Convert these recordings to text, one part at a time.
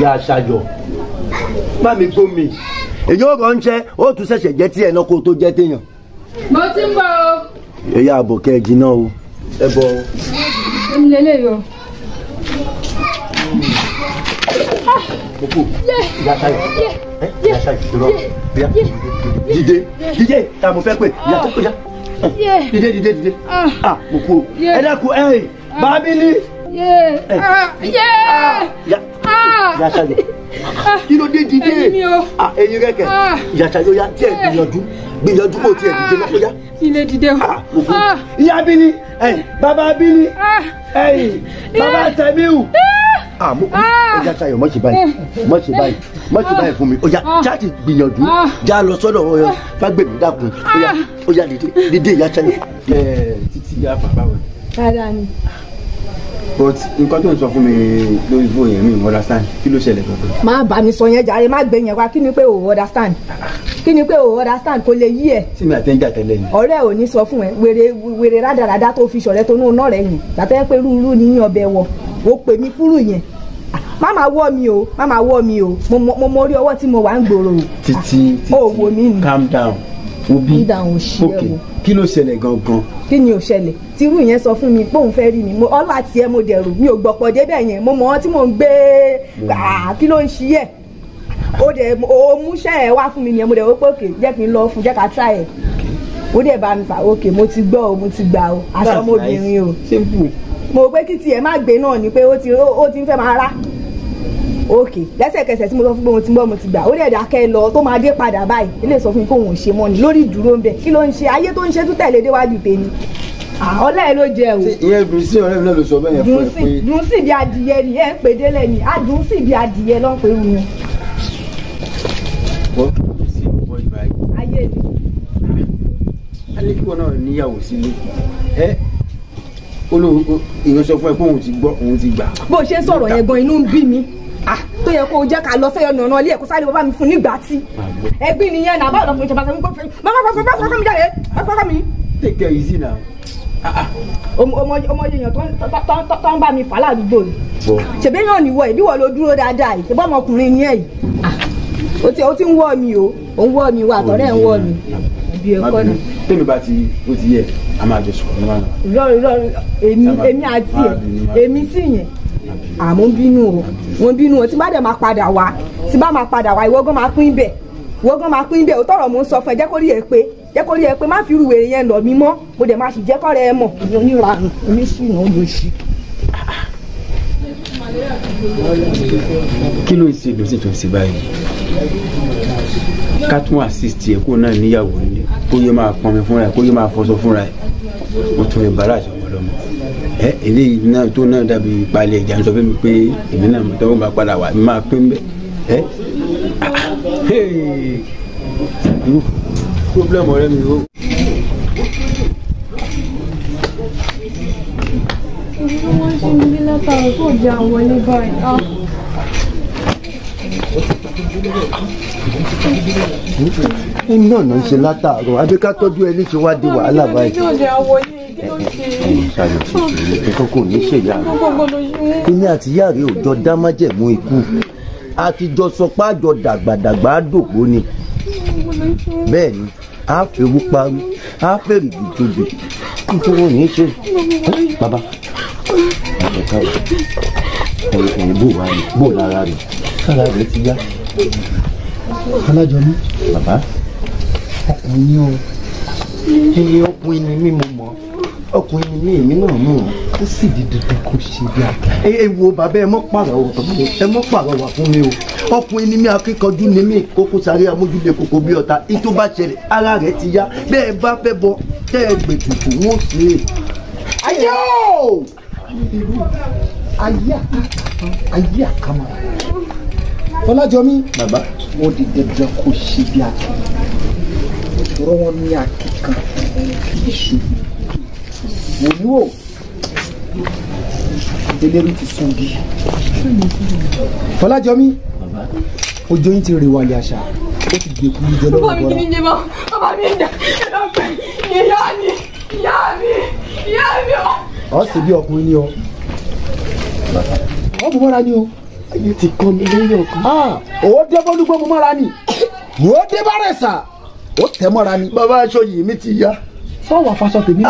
ìyá aṣáájọ bá mi gbómi èyí ó rán ṣẹ́ ó tún ṣẹ̀ṣẹ̀ jẹ́ tí ẹ̀ náà kó tó jẹ́ téèyàn. mo ti ń bọ̀ o. èyí àbò kẹ́ẹ̀jì náà o ẹ bọ̀ o. èmi lélẹ̀ yọ. ìyá aṣáájọ ìyá aṣáájọ ìrọ̀ bíyà dìde dìde tá a mo fẹ́ pè ìyá tó kọjá dìde mo kú o ẹ dákun bábílì. ìyá aṣáájọ kí ló dé dìde ẹyin rẹkẹ ìyá aṣáájọ ya tí ẹ gbìyànjú kò tí ẹ dìde lọ́kọ́já. ilé dìde o. ìyá bílí bàbá bílí bàbá tẹ̀míù. mo kú ẹja ṣayọ mọ̀ ṣe báyìí fún mi ó yá jáde gbìyànjú já lọ sọ́dọ̀ Fágbèmí dákun ó yá dìde ìyá ṣayọ. títí yá bàbá wọn. dáadáa ni. but nǹkan tó ń sọ fún mi lórí fóònù yẹn mi ò understand kí ló ṣẹlẹ̀ gbọ̀ngàn. má bá mi sọ yẹn jàre má gbé yẹn wá kí ni pé o understand kò lè yí ẹ. tí mi àtẹ́ńjà tẹ́lẹ̀ ni. ọ̀rẹ́ ò ní sọ fún ẹ wèrè rádaràdá tó fi ṣọ̀rẹ́ tó náà rẹ̀ yìn gbàtẹ́ pé rúurú ní ọbẹ̀ wọ o pè mí fúrú yẹn má máa wọ́ mi o mo mọ orí ọwọ́ tí mo wà ń gbòòrò o. títí o wò mí ni. calm down obi ok kí ló ṣẹlẹ̀ gangan. kí ni ò ṣẹlẹ̀ tírú yẹn sọ fún mi pé òun fẹ́ rí mi ọlá tiẹ̀ mo dẹ̀rù mi ò gbọ́pọ̀ débẹ̀ yẹn mo mọ̀ ọ́ tí mò ń gbé kí ló ń ṣí ẹ̀ o múṣẹ́ ẹ̀ wá fún mi yẹn mo dẹ̀ wọ́n pé òkè jẹ́ kí n lọ fún jẹ́ ká try ẹ̀ ó dẹ̀ bá mi fà òkè mo ti gbọ́ o mo ti gbà o aṣọ ọmọbìnrin o mo pé kí tiẹ̀ má gbé náà ni pé ó ti ń fẹ́ máa rá òkè lẹ́sẹ̀kẹsẹ̀ tí mo sọ fún pé mo ti gbọ́ mo ti gbà ó dẹ̀ dákẹ́ lọ tó máa dé padà báyìí ilé sọ fún mi pé òun ò ṣe mọ́ ni lórí ìdúró ń bẹ̀ kí ló ń ṣe ayé tó ń ṣe tún tẹ̀lé déwájú tèmi ọlá ẹ ló jẹ o. ìyẹn dùn sí ọ̀rẹ́ mi náà ló sọ bẹ́ẹ̀ yẹn fún ẹ pé. dùn sí bí adìyẹ ni ẹ ń pè délẹ̀ ni a dùn sí bí adìyẹ ló ń pè wù yẹn. wọ́n kì í sí ọ̀pọ̀ ìgbà yìí. ayé mi. alẹ́ kí wọn náà níyàwó sílé ẹ olóhùn ìyẹn sọ fún ẹ pé òun ti gbọ́ òun ti gbà. bó o ṣe ń sọ̀rọ̀ yẹn gan inú ń bí mi tó yẹ kó o jẹ́ ká lọ fẹ́ ọ̀nà ilé ẹ̀kọ́ sáré bàbá mi fún nígbà tí ẹbí nìyẹn náà báwo lọ́kùnrin ìjọba sẹ́mi kó fẹ́ bá fọ́ mi jáde bá fọ́ mi. take care easy now. ọmọ yẹn tó ń bá mi fà ládùúgbò yìí ṣèbí yàn níwọ̀ ìbí wọ̀ ló dúró dáadáa yìí ṣèbí ọmọkùnrin ni ẹ̀ yìí ó ti ń wọ́ mi o ò ń wọ́ mi o àtọ̀rẹ́ ń wọ́ mi bí ẹ̀kọ́ náà. tèmi bá ti ó ti yẹ a máa jọ sọ̀rọ̀ níwájú. èmi àti ẹ̀ èmi sì yẹn àmọ́ bínú o tí bá dẹ̀ máa padà wá ìwọ́gán máa pín bẹ̀ ó tọrọ mò ń sọ fún ẹ jẹ́ kó rí ẹ pé má fi irú wèrè yẹn lọ mí mọ́ mo dẹ̀ máa sì jẹ́ kọ́rẹ́ ẹ mọ̀ ní oníranù oníṣìnà olóṣì. kí ló ń ṣe lọ sí tó ń ṣe báyìí ká tún assist ẹ kó náà níyàwó nílé kó yẹ máa pọnmi fúnra ẹ kó yẹ máa fọṣọ fúnra ẹ ó tún ẹ bàrà àti ọmọlọmọ eléyìí náà tó náà dàbí palẹ̀ ìjà ń sọ fún mi pé èmi náà mo tẹ́wọ́ bá padà wà ní máa pín bẹ́ẹ̀ problem ọ̀rẹ́ mi o. wọ́n ṣe ń bí látara kó jẹ àwọn ní báyìí. ẹni náà ń ṣe látàárọ̀ abẹ́ká tọ́jú ẹni tí wàá di wàhálà báyìí. nǹkan kò ní ṣèyá rẹ̀ èmi àti ìyá rẹ̀ ò jọ dá májẹ̀mú ikú a ti jọ sọ pé àjọ dàgbàdàgbà àdògbò ni bẹ́ẹ̀ ni a fẹ́rù parí a fẹ́rì gbìtòbì nítorí òní ṣe bàbá ẹ̀yìn bò wá ní bò lára rẹ̀ sára rẹ̀ ti yá. Alájọní bàbá ọkùnrin ni o ẹyẹ ọkùnrin ni mí mo mọ̀ ọkùnrin ni èmi náà mọ̀ ó sì di dandan kó ṣe bí àgbà. ẹ wo bàbá ẹ mọ́ pàrọwà fún mi o ọkùnrin ni mí akíkanjú ni mí kókó sáré amójúlé kókó bí ọ̀tá ìtò bá ṣẹlẹ̀ ara rẹ̀ ti yá bẹ́ẹ̀ bá fẹ́ bọ tẹ́ ẹ gbẹ̀tùtù wọ́n ṣe é. ayé o ayé àkàmà Fọlájọmí bàbá ó di dandan kó ṣe bí àgbà ìṣòro wọn ní akíkan ìṣù wòlúwò elérú ti sún bí. Fọlájọmí ojú yín ti rèwàlẹ̀ àṣà ó ti gbé kúrú jẹ lọ́wọ́ bọ́lá. bàbá mi kì í jẹ mọ́ bàbá mi ń jà ẹ̀dọ́gbẹ̀ ìyá mi o. ọ sì bí ọkùnrin ni ọ ọ bù mọ́ra ni o ayé ti kọ́ mi lórí ọ̀kan. Ó dé bọ́lúgbọ́n mo mọ́ra ni. Ó dé bárẹ̀ sà. Ó tẹ̀ mọ́ra ni. Bàbá aṣọ yìí mi ti yá. Sọ́wọ́ afásọ tèmi.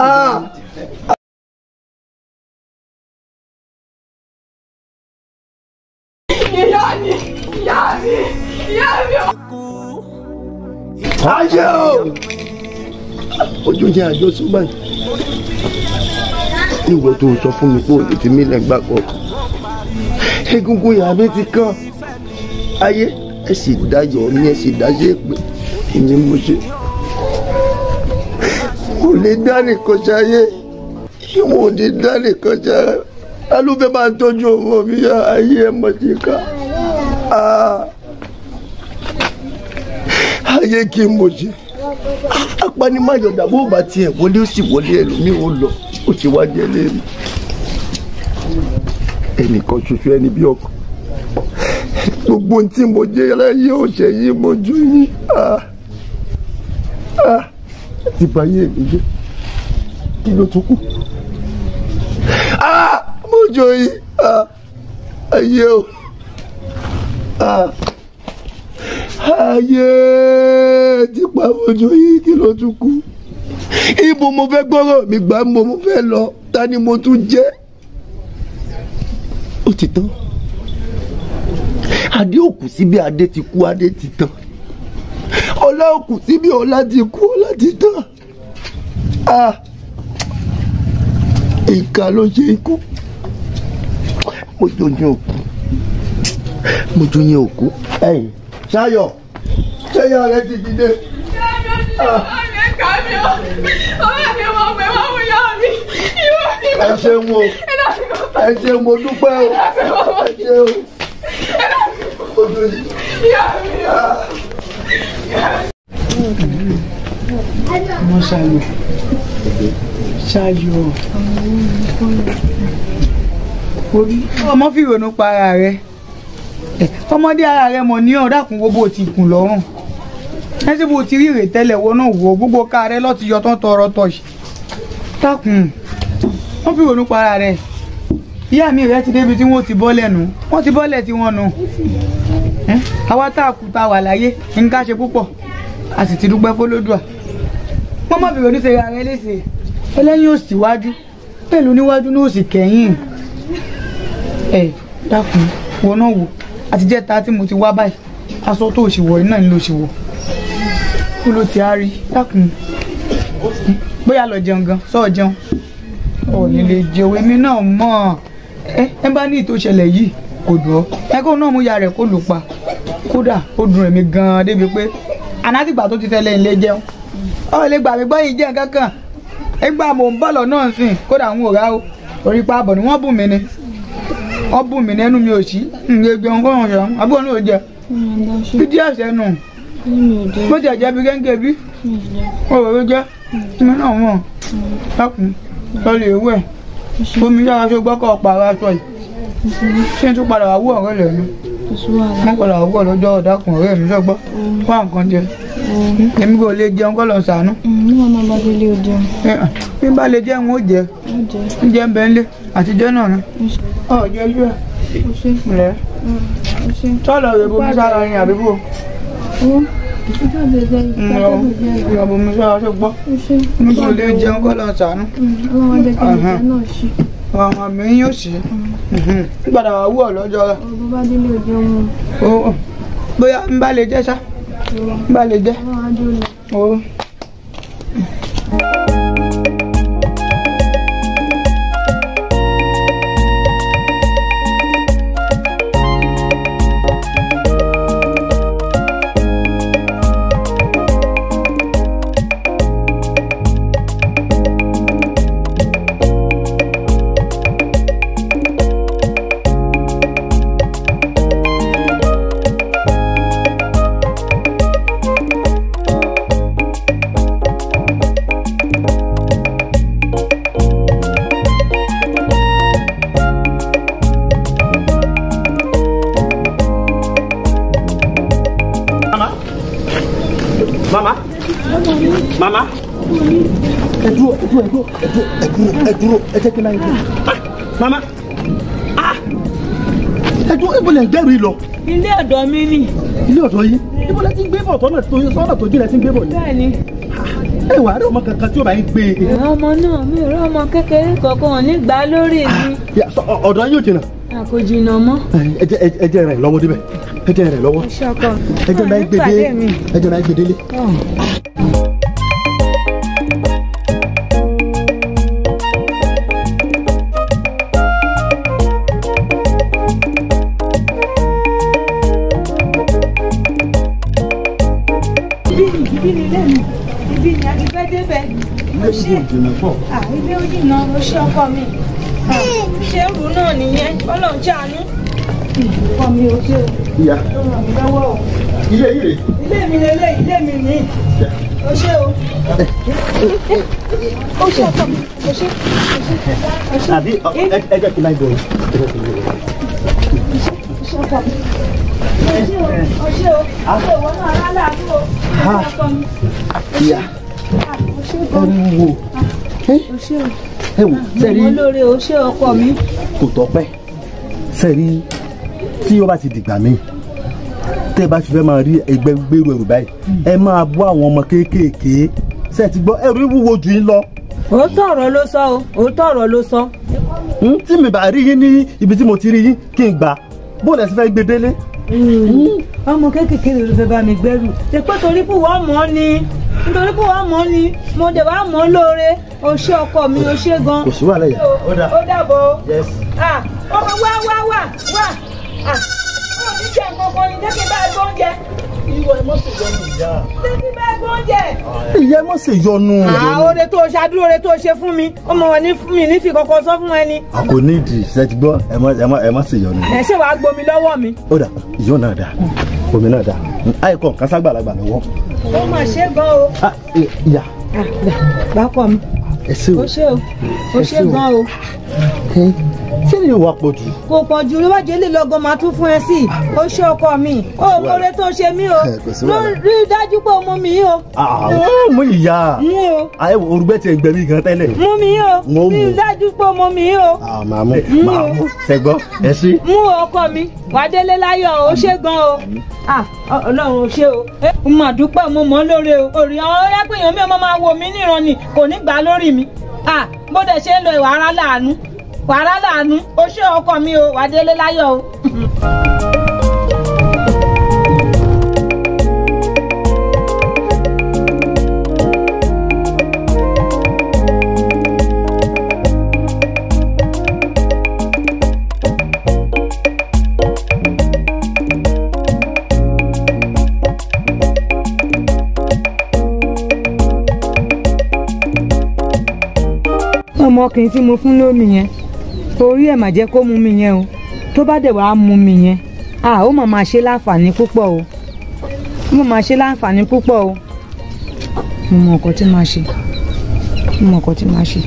Ayé o! Ojú yẹn àjọ súnmọ́ yìí. Ìwọ tó sọ fún mi pé òní ti mí lẹ́gbà pọ̀. Egungun ìyá mi ti kán. Ayé ẹ sì dájọ́ ní ẹ sì dájọ́ èpè. Ìní mo ṣe. Kò lè dá nìkan ṣayé. Ìwọ̀n ò ní dá nìkan ṣayé. Alúfẹ́ máa ń tọ́jú ọmọ mi ayé ẹ mọ̀ sí ká. Ayé kí n mo ṣe. Apanimayọ̀dà bó bá tiẹ̀ wọlé ó sì wọlé ẹlòmíì ó lọ ó ti wá jẹ lé mi. Ẹnìkan ṣoṣo ẹni bí ọkọ. Gbogbo ohun tí mo jẹ láyé òṣè yìí mo jó yín. Ti báyé mi jẹ́. Kí ló tún kù? Mo jó yín. Ayé o. Ayé ti pa mojú yìí kí ló tún kù? Ibo mo fẹ́ gbọ́rọ̀ mi gbà mo fẹ́ lọ ta ni mo tún jẹ́? Ó ti tán. Adé òkú síbi adé ti kú adé ti tán. Ọlá òkú síbi ọlá ti kú ọlá ti tán. Ìkà ló ṣe ikú. Mo jóyún òkú. Mo jóyún òkú. Ẹ̀yìn. Ṣayọ̀, ṣẹ́yà rẹ ti dìde. Ẹ ṣeun o, ẹ ṣeun mo dúpẹ́ o, ẹ ṣeun. Ojú yìí. Ọmọ Ṣayọ̀, Ṣayọ̀, ọmọ fi ìrònú pa ara rẹ̀. Ọmọdé ara rẹ mọ̀ ní ọ̀dàkùn gbogbo ti kùn lọ́rùn ẹ sì bó ti rí ìrè tẹ́lẹ̀ wọ́n náà wọ gbogbo ká rẹ lọ́ọ́ ti yọ tán tọrọ tọ̀ṣì dákun wọ́n fi ronú para rẹ̀ ìyá mi rẹ ti débi tí wọ́n ti bọ́lẹ̀ nù wọ́n ti bọ́lẹ̀ tí wọ́n nù àwa tá a kú tá a wà láyé nǹkan ṣe púpọ̀ a sì ti dúpẹ́ fọlọ́dúà wọ́n má fi ronú ṣe ara rẹ léṣe ẹlẹ́yìn ò sì wájú pẹ̀lú níwájú ní òsì kẹ́yìn dákun wọ́n náà wò àtijẹ́ ta tí mo ti wá báyìí aṣọ tó ṣì wọ̀ iná ni ló ṣì wọ̀ kó ló ti á rí dákun bóyá lọ jẹun gan sọ jẹun ò ní lè jẹun èmi náà mọ̀ ẹ bá ní ìtò ṣẹlẹ̀ yìí kò dùn ọ́ ẹ kó náà mú ya rẹ̀ kó lù pa kódà ó dùn èmi gan-an débi pé anátìgbà tó ti tẹ́lẹ̀ ń lé jẹun ọ lè gbà mí gbọ́ yìí jẹun kankan ẹgbà mò ń bọ̀lọ̀ náà sìn kódà ń wò rá o torí pa àbọ̀ ni wọ́n bùn mí ni wọ́n bùn mí nínú mi ò sí ǹgbẹ́ gbẹ̀hún kọ́ ọ̀hún ṣẹ̀hún àbúrò náà ò jẹ bídí ẹ̀sẹ̀ nù bó ti ẹ̀jẹ̀ bí gẹ́gẹ́ bí òwòrò jẹ́ ìmọ̀ náà wọ̀n lákùn lọ́lẹ̀ ewé omi yára ṣe gbọ́kọ̀ pààrọ̀ aṣọ yìí ṣé n tún padà wá wú ọ̀rẹ́ rẹ̀ ni wọ́n padà wá wú ọ̀lọ́jọ́ ọ̀dàkùn ọ̀rẹ́ mi sọ́gbọ́ wá nǹkan jẹ èmi kò lè jẹun kọ́ lọ sànú. bí n bá lè jẹun ó jẹ ń jẹ ń bẹ ńlé àtijọ́ náà ni. ọ̀jẹ̀ yú ẹ̀ rẹ̀ tọ́lọ̀ rẹ̀ bomi sára ni àbíbò. ìyá bomi sára ṣe gbọ́ mi kò lè jẹun kọ́ lọ sànú. ọmọ mi yóò ṣe gbàdá wà wú ọ̀lọ́jọ́ rẹ̀. bóyá n bá lè jẹ́ ṣá n bá lè jẹ́. Mama. Ẹ dúró, ẹ jẹ́ kí n láyé dúró. Mama. ẹ̀dùn ibo lẹ gbẹ́rù yìí lọ. ilé ọ̀dọ̀ mi ni. ilé ọ̀dọ̀ yìí ibo lẹ ti gbé bọ̀ sọ́nà tó jí lẹ ti gbé bọ̀ ni. bẹ́ẹ̀ni. ẹ wà á rí ọmọ kankan tí ó bá yín gbé. ọmọ náà mi ò rí ọmọ kékeré kankan nígbà lórí mi. ọ̀dọ̀ yóò jìnnà. kò jìnnà mọ́. ẹ jẹ́ rẹ̀ lọ́wọ́ débẹ̀ ẹ jẹ́ rẹ̀ lọ́wọ́. ẹ jẹ́ máa gbé délé. Ibi ni àgbẹ̀ débẹ̀. Ilé òjìnà ló ṣe ọkọ mi. Ṣé rú náà nìyẹn? Ọlọ́run ṣàánú. Ọkọ mi ò ṣe. Ìyá. Lọ́wọ́. Ilé yìí rè. Ilé mi lélẹ̀, ilé mi ni. O ṣe o. O ṣe ọkọ mi. O ṣe. Àbí ẹ jẹ́ kí n láì bọ̀. O ṣe ọkọ mi. O ṣe o. Ìwọ náà rálá àbúrò. Ọkọ mi. Ìyá. Ẹnu wo. O ṣe o. Ẹ wò sẹ́rí. Olóore o ṣe ọkọ mi. Kò tọ́pẹ́ sẹ́rí tí ó bá ti dìgbà míì tẹ́ bá ti fẹ́ máa rí ẹgbẹ́ gbèrú ẹrù báyìí ẹ máa bọ́ àwọn ọmọ kéékèèké ṣe ti gbọ́ ẹrù wúwo jù yín lọ. Òótọ́ ọ̀rọ̀ ló sọ o, òótọ́ ọ̀rọ̀ ló sọ. Tí mi bá rí yín ní ibi tí mo ti rí yín kí n gbà bó lẹ ti fẹ́ gbé délé. Ọmọ kéékèèké ló fẹ́ bá mi gbẹ́rù ṣe pé torí pé wọ́n mọ̀ ọ́ ni nítorí pé wọ́n mọ̀ ọ́ ni mo dẹ̀ wá mọ̀ ọ́ lóore o ṣé ọkọ mi o ṣé gan. Kò sí wàhálà yẹn. Ó dàbọ̀. Yes. Ọkọ wá. Ó ní jẹ́ nǹkan ni jẹ́ kí n bá ẹ gbóúnjẹ. Ìwọ ẹ mọ̀ sí yọnu ìyá. Jẹ́ kí n bá ẹ gbóúnjẹ. Ìyá ẹ mọ̀ sí yọnu. Oore tó ṣàdúró oore tó ṣe fún mi ọmọ wọn ní fún mi ní fi kankan sọ fún ẹni. A kò ní ìdí ṣe ti gbọ́ ẹ mọ̀ sí yọnu. Ẹ ṣe wàá gbomi lọ́wọ́ mi. Ó dà ìyó náà dà omi náà dà àìkọ́ nǹkan ságbàlagbà lọ́wọ́. Ó mà ṣe gan o. Ìyá. Bákọ̀ mi. Ẹ ṣé o. Ó ṣe gan o. Ṣé ni ìwà pọ̀ jù? Kò pọ̀ jù ló bá jẹ́ lè lọ́gán máa tún fún ẹ sí. Ó ṣe ọkọ mi. Ó mọ̀rẹ́ tó ṣe mí o. Rí i dájú pé o mú mi yìí o. Mú ìyá. Mú o. Ayé orúgbẹ́ ti gbẹ mí gan tẹ́lẹ̀. Mú mi yìí o. Rí i dájú pé o mú mi yìí o. Màá mú. Ṣẹ̀gbọ́n ẹ sí. Mú ọkọ mi. Wà á délé láyọ̀ o. Ṣé gan o. Ọlọ́run ò ṣe o. Mo mà dúpẹ́ mo mọ̀ lóore o. Òrì àwọn ọlọ́pẹ̀yàn mi ọmọ máa wò mí níran ni kò ní gbà lórí mi. Bó dẹ̀ ṣe ń lo ìwà ara láàánú. Wàrà láàánú o ṣé ọkọ mi o wà délé láyọ̀ o. Ọmọkùnrin tí mo fún lómi yẹn torí ẹ̀ mà jẹ́ kó mú mi yẹn o tó bá dẹ̀ wàá mú mi yẹn ó mà máa ṣe láǹfààní púpọ̀ o mo máa ṣe láǹfààní púpọ̀ o mo mọ nǹkan tí máa ṣe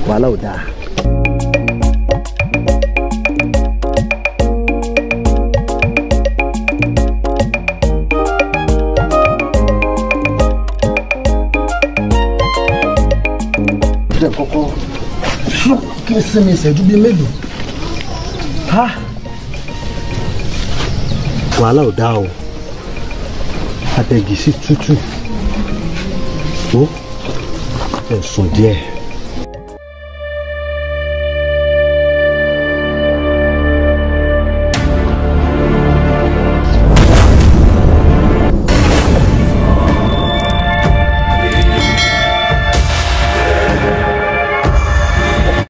Wàhálà ò dáa. Jẹ́ kọ́kọ́ kí n sinmi ìṣẹ́jú bíi mélòó. Wàhálà ò dáa o. Atẹ̀gì sí tútù. Ó ẹ̀ sùn díẹ̀.